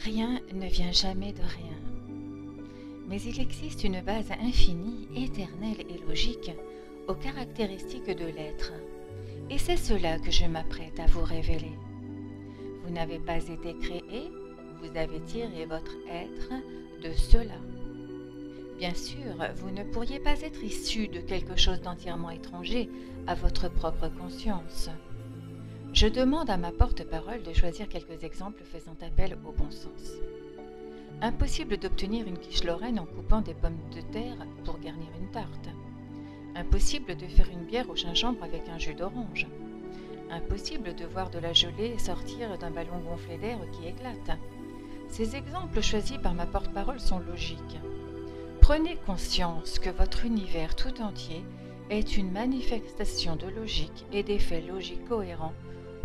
Rien ne vient jamais de rien. Mais il existe une base infinie, éternelle et logique aux caractéristiques de l'être. Et c'est cela que je m'apprête à vous révéler. Vous n'avez pas été créé, vous avez tiré votre être de cela. Bien sûr, vous ne pourriez pas être issu de quelque chose d'entièrement étranger à votre propre conscience. Je demande à ma porte-parole de choisir quelques exemples faisant appel au bon sens. Impossible d'obtenir une quiche lorraine en coupant des pommes de terre pour garnir une tarte. Impossible de faire une bière au gingembre avec un jus d'orange. Impossible de voir de la gelée sortir d'un ballon gonflé d'air qui éclate. Ces exemples choisis par ma porte-parole sont logiques. Prenez conscience que votre univers tout entier est une manifestation de logique et d'effets logiques cohérents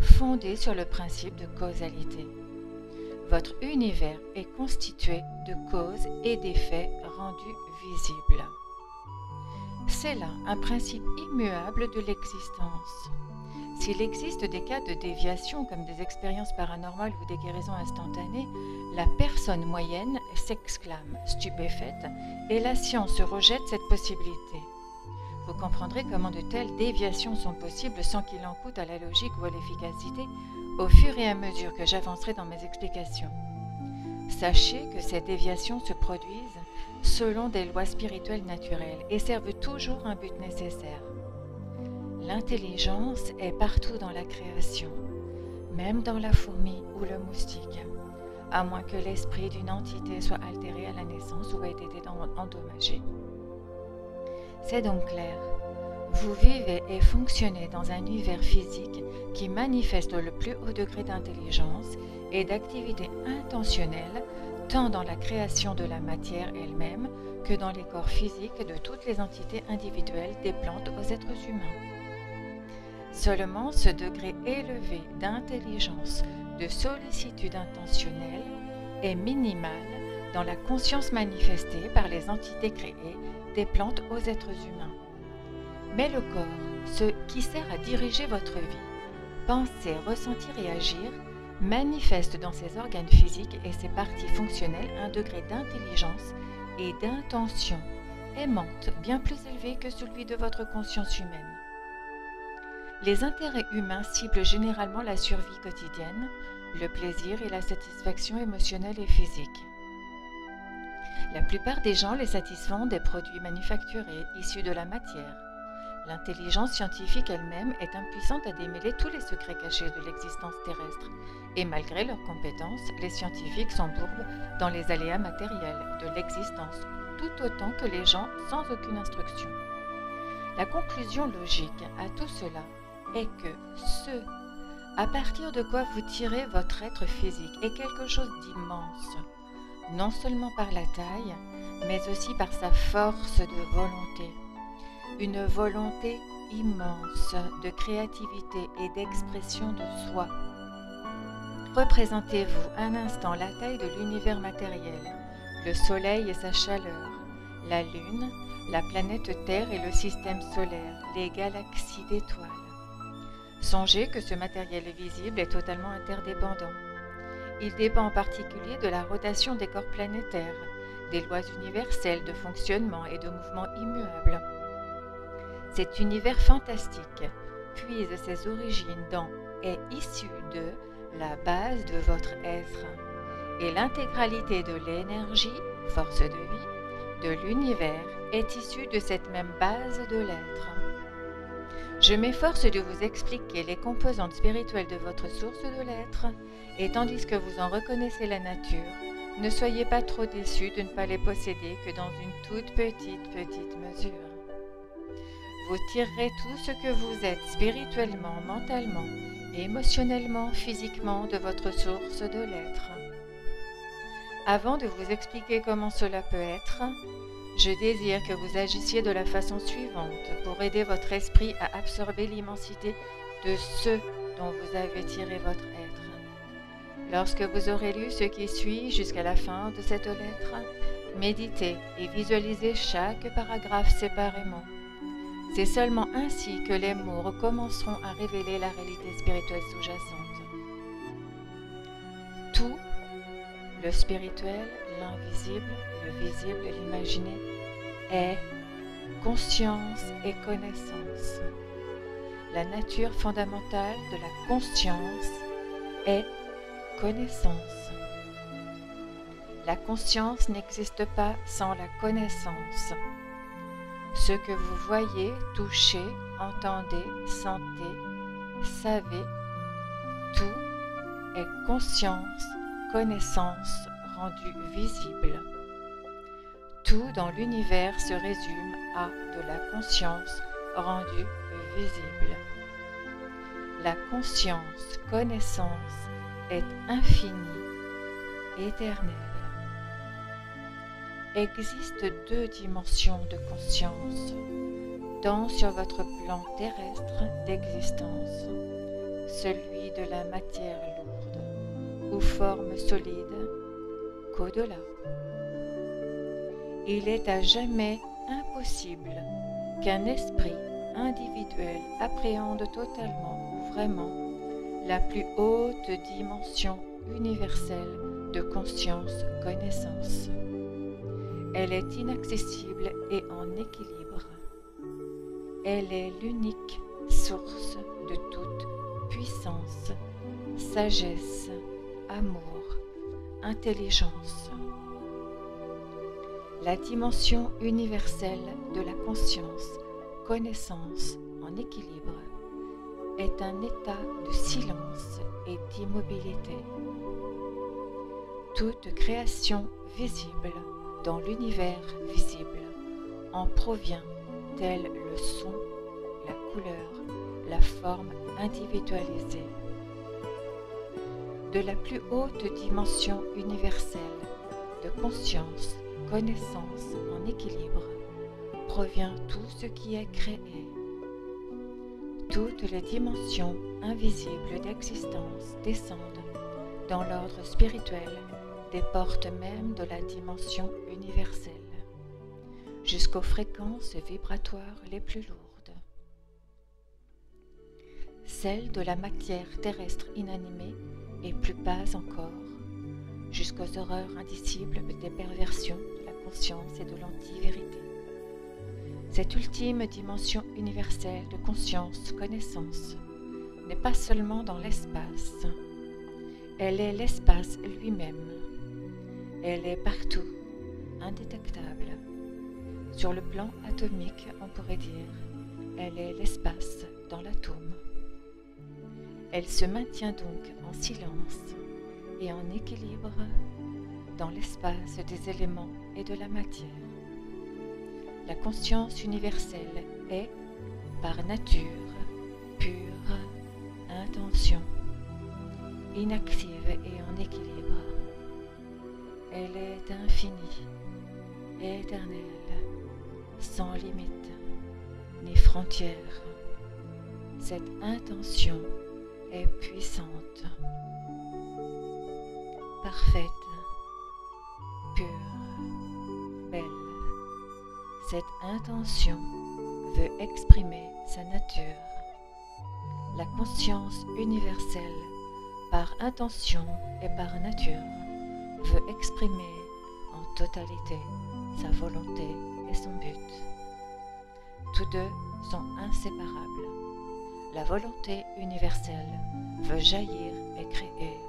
fondés sur le principe de causalité. Votre univers est constitué de causes et d'effets rendus visibles. C'est là un principe immuable de l'existence. S'il existe des cas de déviation comme des expériences paranormales ou des guérisons instantanées, la personne moyenne s'exclame, stupéfaite, et la science rejette cette possibilité. Vous comprendrez comment de telles déviations sont possibles sans qu'il en coûte à la logique ou à l'efficacité au fur et à mesure que j'avancerai dans mes explications. Sachez que ces déviations se produisent selon des lois spirituelles naturelles et servent toujours un but nécessaire. L'intelligence est partout dans la création, même dans la fourmi ou le moustique, à moins que l'esprit d'une entité soit altéré à la naissance ou ait été endommagé. C'est donc clair, vous vivez et fonctionnez dans un univers physique qui manifeste le plus haut degré d'intelligence et d'activité intentionnelle tant dans la création de la matière elle-même que dans les corps physiques de toutes les entités individuelles des plantes aux êtres humains. Seulement ce degré élevé d'intelligence, de sollicitude intentionnelle est minimal dans la conscience manifestée par les entités créées des plantes aux êtres humains. Mais le corps, ce qui sert à diriger votre vie, penser, ressentir et agir, manifeste dans ses organes physiques et ses parties fonctionnelles un degré d'intelligence et d'intention aimante bien plus élevé que celui de votre conscience humaine. Les intérêts humains ciblent généralement la survie quotidienne, le plaisir et la satisfaction émotionnelle et physique. La plupart des gens les satisfont des produits manufacturés issus de la matière. L'intelligence scientifique elle-même est impuissante à démêler tous les secrets cachés de l'existence terrestre, et malgré leurs compétences, les scientifiques s'embourbent dans les aléas matériels de l'existence, tout autant que les gens sans aucune instruction. La conclusion logique à tout cela est que ce à partir de quoi vous tirez votre être physique est quelque chose d'immense, non seulement par la taille, mais aussi par sa force de volonté. Une volonté immense de créativité et d'expression de soi. Représentez-vous un instant la taille de l'univers matériel, le soleil et sa chaleur, la lune, la planète Terre et le système solaire, les galaxies d'étoiles. Songez que ce matériel visible est totalement interdépendant. Il dépend en particulier de la rotation des corps planétaires, des lois universelles de fonctionnement et de mouvement immuables. Cet univers fantastique puise ses origines dans, est issu de, la base de votre être, et l'intégralité de l'énergie, force de vie, de l'univers est issue de cette même base de l'être. Je m'efforce de vous expliquer les composantes spirituelles de votre source de l'être, et tandis que vous en reconnaissez la nature, ne soyez pas trop déçus de ne pas les posséder que dans une toute petite mesure. Vous tirerez tout ce que vous êtes spirituellement, mentalement, émotionnellement, physiquement de votre source de l'être. Avant de vous expliquer comment cela peut être, je désire que vous agissiez de la façon suivante pour aider votre esprit à absorber l'immensité de ce dont vous avez tiré votre être. Lorsque vous aurez lu ce qui suit jusqu'à la fin de cette lettre, méditez et visualisez chaque paragraphe séparément. C'est seulement ainsi que les mots recommenceront à révéler la réalité spirituelle sous-jacente. Tout Le spirituel, l'invisible, le visible et l'imaginé est conscience et connaissance. La nature fondamentale de la conscience est connaissance. La conscience n'existe pas sans la connaissance. Ce que vous voyez, touchez, entendez, sentez, savez, tout est conscience, connaissance rendue visible. Tout dans l'univers se résume à de la conscience rendue visible. La conscience, connaissance est infinie, éternelle. Existe deux dimensions de conscience, tant sur votre plan terrestre d'existence, celui de la matière lourde ou forme solide, qu'au-delà. Il est à jamais impossible qu'un esprit individuel appréhende totalement ou vraiment la plus haute dimension universelle de conscience-connaissance. Elle est inaccessible et en équilibre. Elle est l'unique source de toute puissance, sagesse, amour, intelligence. La dimension universelle de la conscience, connaissance en équilibre, est un état de silence et d'immobilité. Toute création visible dans l'univers visible en provient tel le son, la couleur, la forme individualisée. De la plus haute dimension universelle de conscience, connaissance en équilibre, provient tout ce qui est créé. Toutes les dimensions invisibles d'existence descendent dans l'ordre spirituel des portes mêmes de la dimension universelle, jusqu'aux fréquences vibratoires les plus lourdes. Celles de la matière terrestre inanimée et plus bas encore, jusqu'aux horreurs indicibles des perversions de la conscience et de l'anti-vérité. Cette ultime dimension universelle de conscience-connaissance n'est pas seulement dans l'espace, elle est l'espace lui-même. Elle est partout, indétectable. Sur le plan atomique, on pourrait dire, elle est l'espace dans l'atome. Elle se maintient donc en silence et en équilibre dans l'espace des éléments et de la matière. La conscience universelle est, par nature, pure intention, inactive et en équilibre. Elle est infinie, éternelle, sans limite ni frontières. Cette intention est puissante, parfaite, pure, belle. Cette intention veut exprimer sa nature. La conscience universelle, par intention et par nature, veut exprimer en totalité sa volonté et son but. Tous deux sont inséparables. La volonté universelle veut jaillir et créer.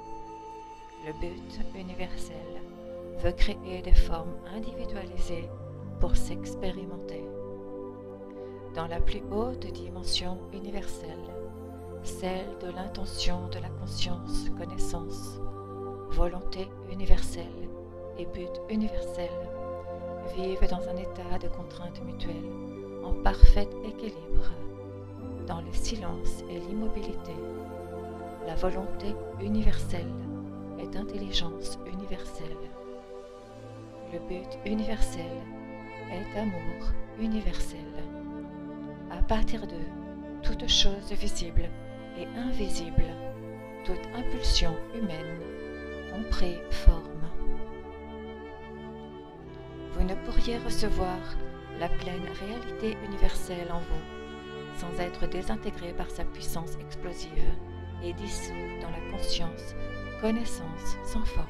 Le but universel veut créer des formes individualisées pour s'expérimenter. Dans la plus haute dimension universelle, celle de l'intention de la conscience-connaissance, volonté universelle et but universel vivent dans un état de contrainte mutuelle en parfait équilibre, dans le silence et l'immobilité. La volonté universelle est intelligence universelle. Le but universel est amour universel. À partir d'eux, toute chose visible et invisible, toute impulsion humaine ont pris forme. Vous ne pourriez recevoir la pleine réalité universelle en vous sans être désintégré par sa puissance explosive et dissous dans la conscience, connaissance sans forme.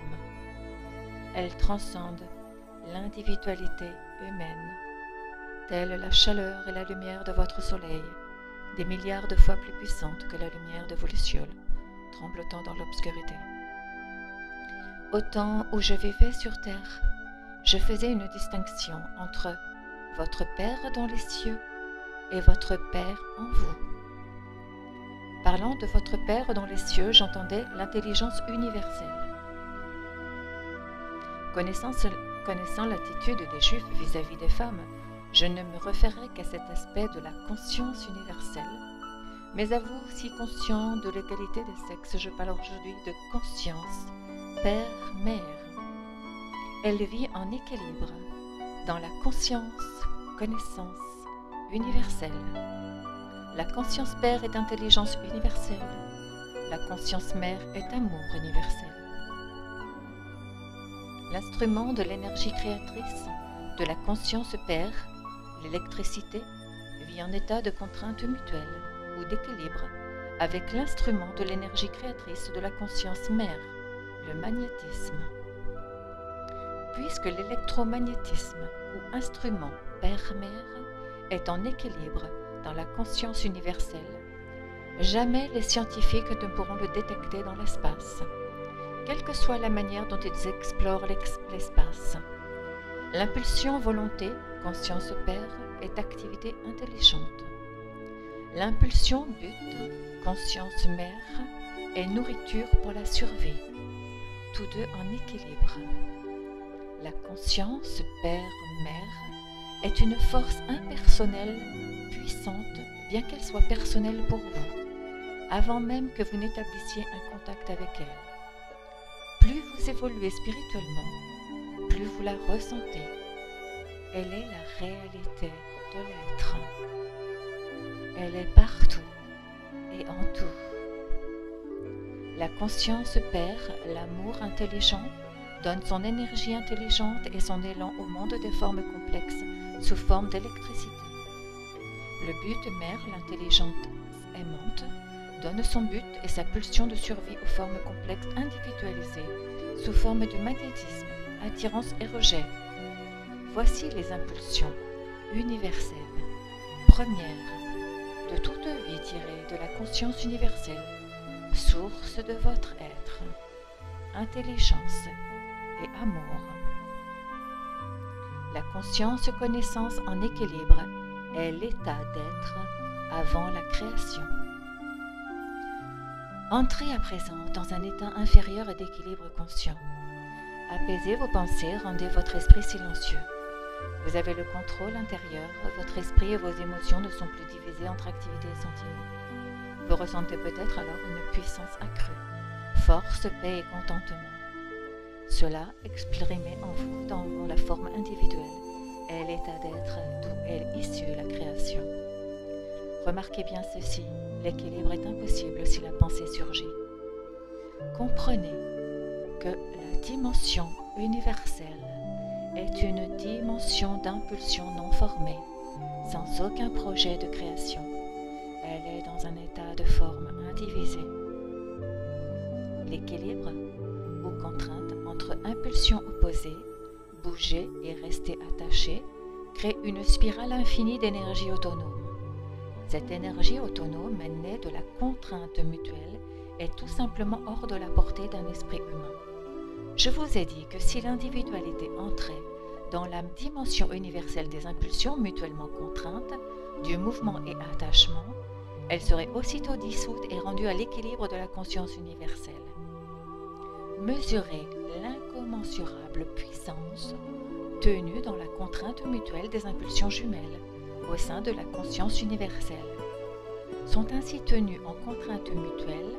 Elle transcende l'individualité humaine, telle la chaleur et la lumière de votre soleil, des milliards de fois plus puissante que la lumière de vos lucioles, tremblotant dans l'obscurité. Au temps où je vivais sur terre, je faisais une distinction entre votre Père dans les cieux et votre Père en vous. Parlant de votre Père dans les cieux, j'entendais l'intelligence universelle. Connaissant l'attitude des Juifs vis-à-vis des femmes, je ne me référais qu'à cet aspect de la conscience universelle. Mais à vous, si conscient de l'égalité des sexes, je parle aujourd'hui de conscience Père-Mère. Elle vit en équilibre dans la conscience-connaissance universelle. La conscience Père est intelligence universelle. La conscience Mère est amour universel. L'instrument de l'énergie créatrice de la conscience Père, l'électricité, vit en état de contrainte mutuelle ou d'équilibre avec l'instrument de l'énergie créatrice de la conscience Mère, le magnétisme. Puisque l'électromagnétisme ou instrument Père-Mère est en équilibre dans la conscience universelle, jamais les scientifiques ne pourront le détecter dans l'espace, quelle que soit la manière dont ils explorent l'espace. L'impulsion volonté, conscience Père, est activité intelligente. L'impulsion but, conscience Mère, est nourriture pour la survie, tous deux en équilibre. La conscience Père-Mère est une force impersonnelle, puissante, bien qu'elle soit personnelle pour vous, avant même que vous n'établissiez un contact avec elle. Plus vous évoluez spirituellement, plus vous la ressentez. Elle est la réalité de l'être. Elle est partout et en tout. La conscience Père, l'amour intelligent, donne son énergie intelligente et son élan au monde des formes complexes sous forme d'électricité. Le but Mère, l'intelligente aimante, donne son but et sa pulsion de survie aux formes complexes individualisées sous forme de magnétisme, attirance et rejet. Voici les impulsions universelles, premières, de toute vie tirée de la conscience universelle, source de votre être, intelligence et amour. La conscience-connaissance en équilibre est l'état d'être avant la création. Entrez à présent dans un état inférieur et d'équilibre conscient. Apaisez vos pensées, rendez votre esprit silencieux. Vous avez le contrôle intérieur, votre esprit et vos émotions ne sont plus divisés entre activité et sentiments. Vous ressentez peut-être alors une puissance accrue, force, paix et contentement. Cela exprimé en vous dans la forme individuelle est l'état d'être d'où est issue la création. Remarquez bien ceci, l'équilibre est impossible si la pensée surgit. Comprenez que la dimension universelle est une dimension d'impulsion non formée, sans aucun projet de création. Elle est dans un état de forme indivisée. L'équilibre, ou contrainte entre impulsions opposées, bouger et rester attaché, crée une spirale infinie d'énergie autonome. Cette énergie autonome, née de la contrainte mutuelle, est tout simplement hors de la portée d'un esprit humain. Je vous ai dit que si l'individualité entrait dans la dimension universelle des impulsions mutuellement contraintes, du mouvement et attachement, elle serait aussitôt dissoute et rendue à l'équilibre de la conscience universelle. Mesurez l'incommensurable puissance tenue dans la contrainte mutuelle des impulsions jumelles au sein de la conscience universelle. Sont ainsi tenus en contrainte mutuelle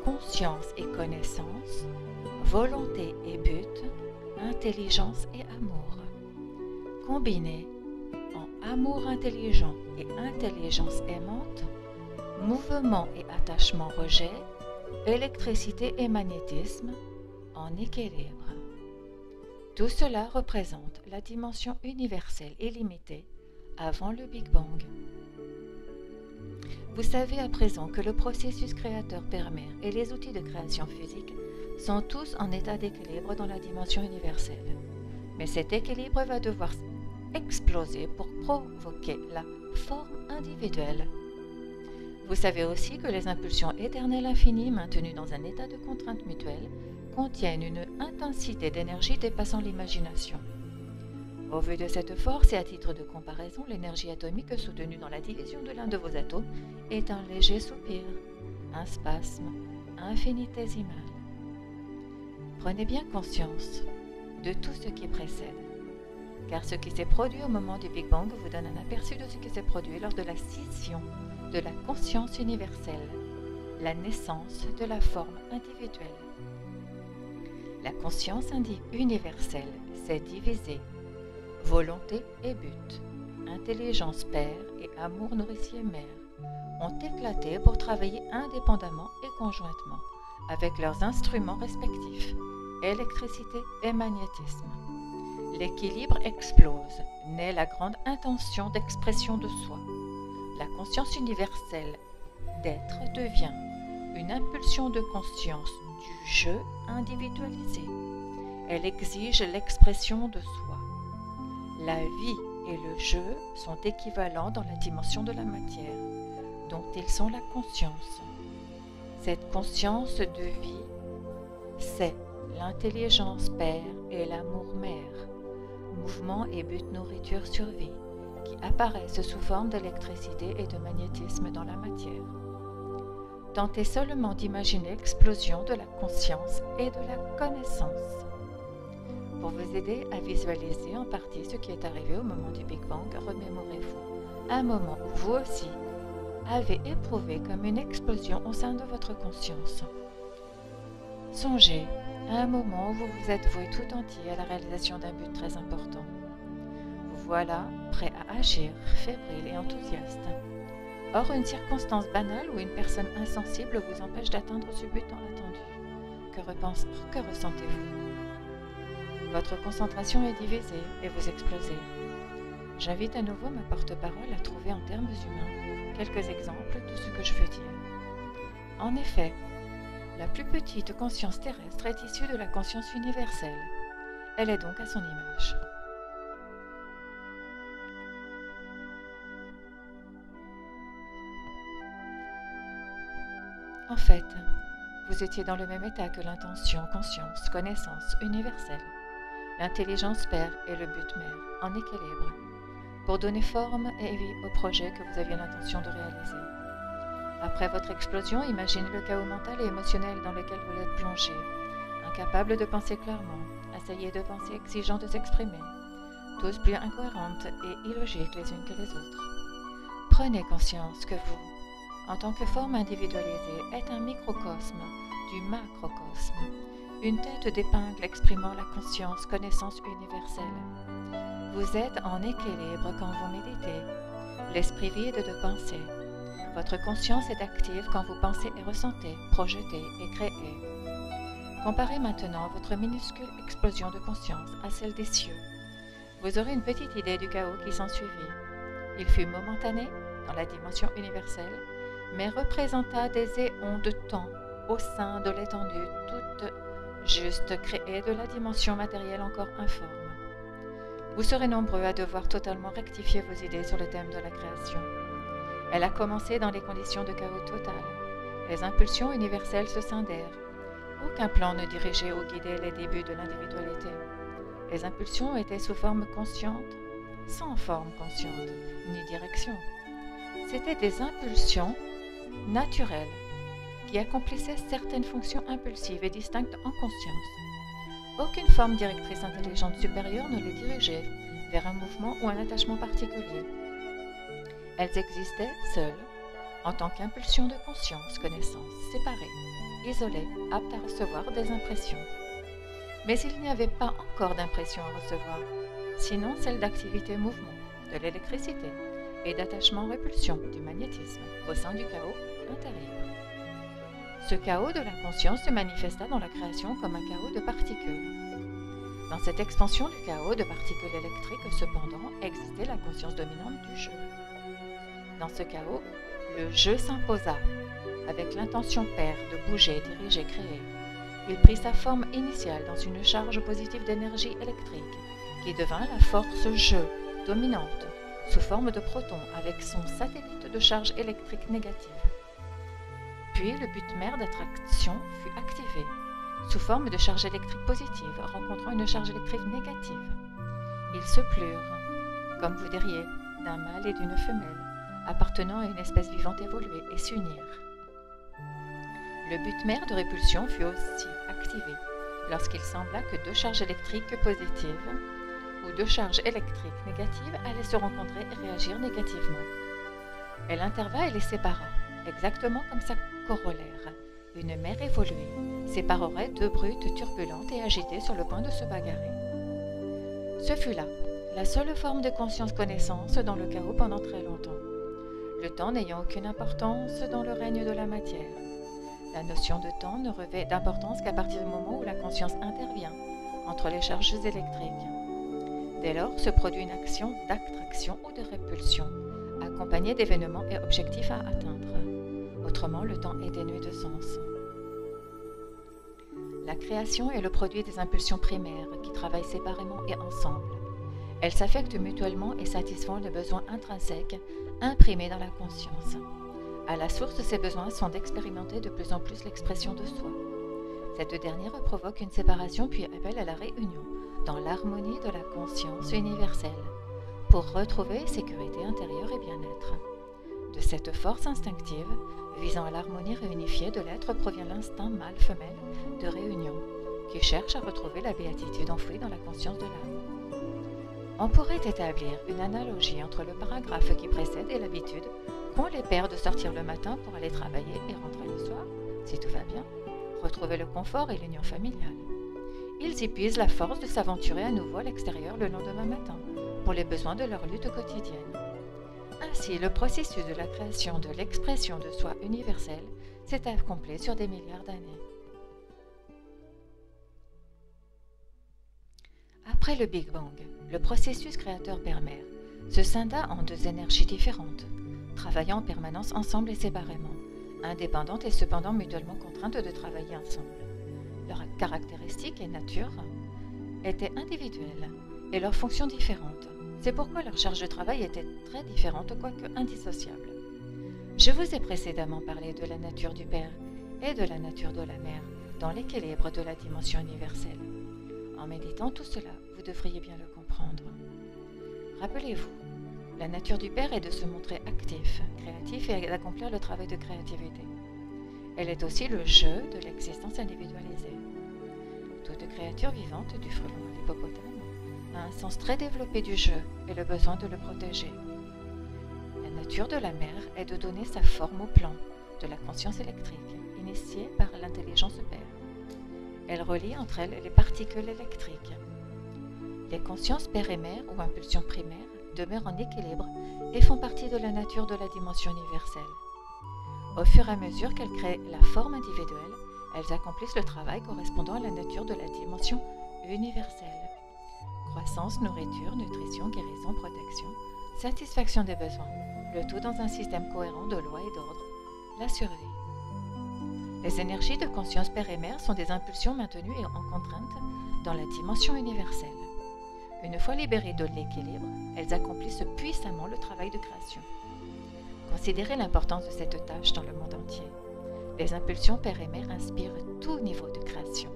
conscience et connaissance, volonté et but, intelligence et amour. Combinés en amour intelligent et intelligence aimante, mouvement et attachement rejet, électricité et magnétisme en équilibre. Tout cela représente la dimension universelle illimitée avant le Big Bang. Vous savez à présent que le processus créateur Père-Mère et les outils de création physique sont tous en état d'équilibre dans la dimension universelle. Mais cet équilibre va devoir exploser pour provoquer la forme individuelle. Vous savez aussi que les impulsions éternelles infinies maintenues dans un état de contrainte mutuelle contiennent une intensité d'énergie dépassant l'imagination. Au vu de cette force et à titre de comparaison, l'énergie atomique soutenue dans la division de l'un de vos atomes est un léger soupir, un spasme infinitésimal. Prenez bien conscience de tout ce qui précède, car ce qui s'est produit au moment du Big Bang vous donne un aperçu de ce qui s'est produit lors de la scission de la conscience universelle, la naissance de la forme individuelle. La conscience universelle s'est divisée. Volonté et but, intelligence père et amour nourricier mère ont éclaté pour travailler indépendamment et conjointement avec leurs instruments respectifs, électricité et magnétisme. L'équilibre explose, naît la grande intention d'expression de soi. La conscience universelle d'être devient une impulsion de conscience du jeu individualisé. Elle exige l'expression de soi. La vie et le jeu sont équivalents dans la dimension de la matière, dont ils sont la conscience. Cette conscience de vie, c'est l'intelligence père et l'amour mère, mouvement et but nourriture survie, qui apparaissent sous forme d'électricité et de magnétisme dans la matière. Tentez seulement d'imaginer l'explosion de la conscience et de la connaissance. Pour vous aider à visualiser en partie ce qui est arrivé au moment du Big Bang, remémorez-vous un moment où vous aussi avez éprouvé comme une explosion au sein de votre conscience. Songez à un moment où vous vous êtes voué tout entier à la réalisation d'un but très important. Vous voilà prêt à agir, fébrile et enthousiaste. Or, une circonstance banale ou une personne insensible vous empêche d'atteindre ce but tant attendu. Que ressentez-vous ? Votre concentration est divisée et vous explosez. J'invite à nouveau ma porte-parole à trouver en termes humains quelques exemples de ce que je veux dire. En effet, la plus petite conscience terrestre est issue de la conscience universelle. Elle est donc à son image. En fait, vous étiez dans le même état que l'intention, conscience, connaissance universelle. L'intelligence père et le but mère, en équilibre, pour donner forme et vie au projet que vous aviez l'intention de réaliser. Après votre explosion, imaginez le chaos mental et émotionnel dans lequel vous êtes plongé, incapable de penser clairement, assailli de pensées exigeantes de s'exprimer, tous plus incohérentes et illogiques les unes que les autres. Prenez conscience que vous, en tant que forme individualisée, êtes un microcosme du macrocosme, une tête d'épingle exprimant la conscience, connaissance universelle. Vous êtes en équilibre quand vous méditez, l'esprit vide de pensée. Votre conscience est active quand vous pensez et ressentez, projetez et créez. Comparez maintenant votre minuscule explosion de conscience à celle des cieux. Vous aurez une petite idée du chaos qui s'ensuivit. Il fut momentané dans la dimension universelle, mais représenta des éons de temps au sein de l'étendue toute juste créée de la dimension matérielle encore informe. Vous serez nombreux à devoir totalement rectifier vos idées sur le thème de la création. Elle a commencé dans les conditions de chaos total. Les impulsions universelles se scindèrent. Aucun plan ne dirigeait ou guidait les débuts de l'individualité. Les impulsions étaient sous forme consciente, sans forme consciente, ni direction. C'étaient des impulsions naturelles qui accomplissaient certaines fonctions impulsives et distinctes en conscience. Aucune forme directrice intelligente supérieure ne les dirigeait vers un mouvement ou un attachement particulier. Elles existaient seules, en tant qu'impulsions de conscience, connaissance, séparées, isolées, aptes à recevoir des impressions. Mais il n'y avait pas encore d'impression à recevoir, sinon celle d'activité-mouvement, de l'électricité et d'attachement-répulsion, du magnétisme, au sein du chaos intérieur. Ce chaos de la conscience se manifesta dans la création comme un chaos de particules. Dans cette expansion du chaos de particules électriques, cependant, existait la conscience dominante du jeu. Dans ce chaos, le jeu s'imposa, avec l'intention père de bouger, diriger, créer. il prit sa forme initiale dans une charge positive d'énergie électrique, qui devint la force G dominante, sous forme de proton avec son satellite de charge électrique négative. Puis le but mère d'attraction fut activé, sous forme de charge électrique positive, rencontrant une charge électrique négative. Ils se plurent, comme vous diriez, d'un mâle et d'une femelle, appartenant à une espèce vivante évoluée, et s'unirent. Le but mère de répulsion fut aussi activé, lorsqu'il sembla que deux charges électriques positives ou deux charges électriques négatives allaient se rencontrer et réagir négativement. Elle intervint et les sépara, exactement comme sa corollaire. Une mer évoluée séparerait deux brutes turbulentes et agitées sur le point de se bagarrer. Ce fut là la seule forme de conscience-connaissance dans le chaos pendant très longtemps, le temps n'ayant aucune importance dans le règne de la matière. La notion de temps ne revêt d'importance qu'à partir du moment où la conscience intervient entre les charges électriques. Dès lors se produit une action d'attraction ou de répulsion, accompagnée d'événements et objectifs à atteindre. Autrement, le temps est dénué de sens. La création est le produit des impulsions primaires qui travaillent séparément et ensemble. Elles s'affectent mutuellement et satisfont les besoins intrinsèques imprimés dans la conscience. À la source, ces besoins sont d'expérimenter de plus en plus l'expression de soi. Cette dernière provoque une séparation puis appelle à la réunion dans l'harmonie de la conscience universelle pour retrouver sécurité intérieure et bien-être. De cette force instinctive, visant à l'harmonie réunifiée de l'être, provient l'instinct mâle-femelle de réunion, qui cherche à retrouver la béatitude enfouie dans la conscience de l'âme. On pourrait établir une analogie entre le paragraphe qui précède et l'habitude qu'ont les pères de sortir le matin pour aller travailler et rentrer le soir, si tout va bien, retrouver le confort et l'union familiale. Ils y puisent la force de s'aventurer à nouveau à l'extérieur le lendemain matin, pour les besoins de leur lutte quotidienne. Ainsi, le processus de la création de l'expression de soi universelle s'est accompli sur des milliards d'années. Après le Big Bang, le processus créateur-père-mère se scinda en deux énergies différentes, travaillant en permanence ensemble et séparément, indépendantes et cependant mutuellement contraintes de travailler ensemble. Leurs caractéristiques et nature étaient individuelles et leurs fonctions différentes. C'est pourquoi leur charge de travail était très différente, quoique indissociable. Je vous ai précédemment parlé de la nature du Père et de la nature de la Mère dans l'équilibre de la dimension universelle. En méditant tout cela, vous devriez bien le comprendre. Rappelez-vous, la nature du Père est de se montrer actif, créatif et d'accomplir le travail de créativité. Elle est aussi le jeu de l'existence individualisée. Toute créature vivante, du frelon à l'hippopotame, a un sens très développé du jeu et le besoin de le protéger. La nature de la mère est de donner sa forme au plan de la conscience électrique, initiée par l'intelligence père. Elle relie entre elles les particules électriques. Les consciences père et mère ou impulsions primaires demeurent en équilibre et font partie de la nature de la dimension universelle. Au fur et à mesure qu'elles créent la forme individuelle, elles accomplissent le travail correspondant à la nature de la dimension universelle. Croissance, nourriture, nutrition, guérison, protection, satisfaction des besoins, le tout dans un système cohérent de lois et d'ordre, la survie. Les énergies de conscience père et mère sont des impulsions maintenues et en contrainte dans la dimension universelle. Une fois libérées de l'équilibre, elles accomplissent puissamment le travail de création. Considérez l'importance de cette tâche dans le monde entier. Les impulsions père et mère inspirent tout niveau de création,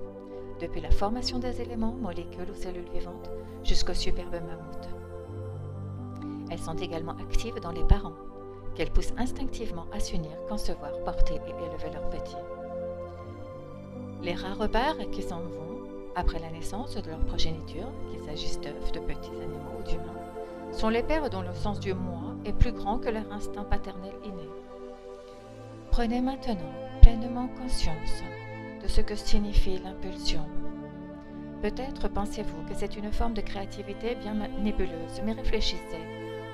depuis la formation des éléments, molécules ou cellules vivantes, jusqu'au superbe mammouth. Elles sont également actives dans les parents, qu'elles poussent instinctivement à s'unir, concevoir, porter et élever leurs petits. Les rares pères qui s'en vont après la naissance de leur progéniture, qu'il s'agisse d'œufs, de petits animaux ou d'humains, sont les pères dont le sens du moi est plus grand que leur instinct paternel inné. Prenez maintenant pleinement conscience de ce que signifie l'impulsion. Peut-être pensez-vous que c'est une forme de créativité bien nébuleuse, mais réfléchissez.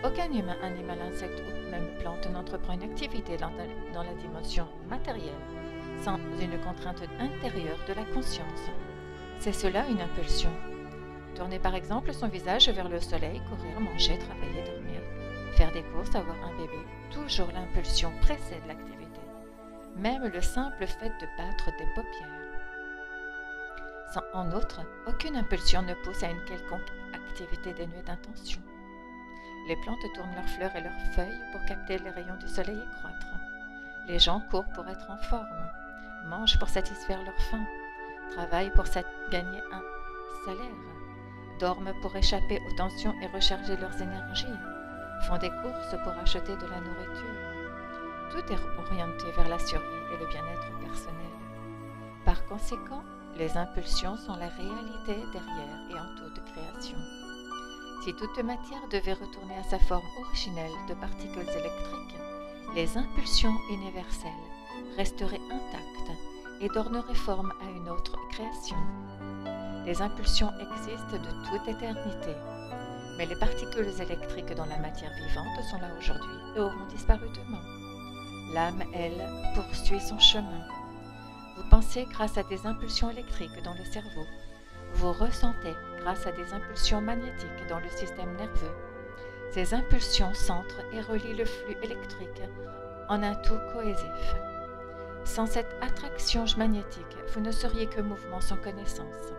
Aucun humain, animal, insecte ou même plante n'entreprend une activité dans la dimension matérielle sans une contrainte intérieure de la conscience. C'est cela une impulsion. Tourner par exemple son visage vers le soleil, courir, manger, travailler, dormir, faire des courses, avoir un bébé, toujours l'impulsion précède l'activité. Même le simple fait de battre des paupières. En outre, aucune impulsion ne pousse à une quelconque activité dénuée d'intention. Les plantes tournent leurs fleurs et leurs feuilles pour capter les rayons du soleil et croître. Les gens courent pour être en forme, mangent pour satisfaire leur faim, travaillent pour gagner un salaire, dorment pour échapper aux tensions et recharger leurs énergies, font des courses pour acheter de la nourriture. Tout est orienté vers la survie et le bien-être personnel. Par conséquent, les impulsions sont la réalité derrière et en toute création. Si toute matière devait retourner à sa forme originelle de particules électriques, les impulsions universelles resteraient intactes et donneraient forme à une autre création. Les impulsions existent de toute éternité, mais les particules électriques dans la matière vivante sont là aujourd'hui et auront disparu demain. L'âme, elle, poursuit son chemin. Vous pensez grâce à des impulsions électriques dans le cerveau. Vous ressentez grâce à des impulsions magnétiques dans le système nerveux. Ces impulsions centrent et relient le flux électrique en un tout cohésif. Sans cette attraction magnétique, vous ne seriez que mouvement sans connaissance.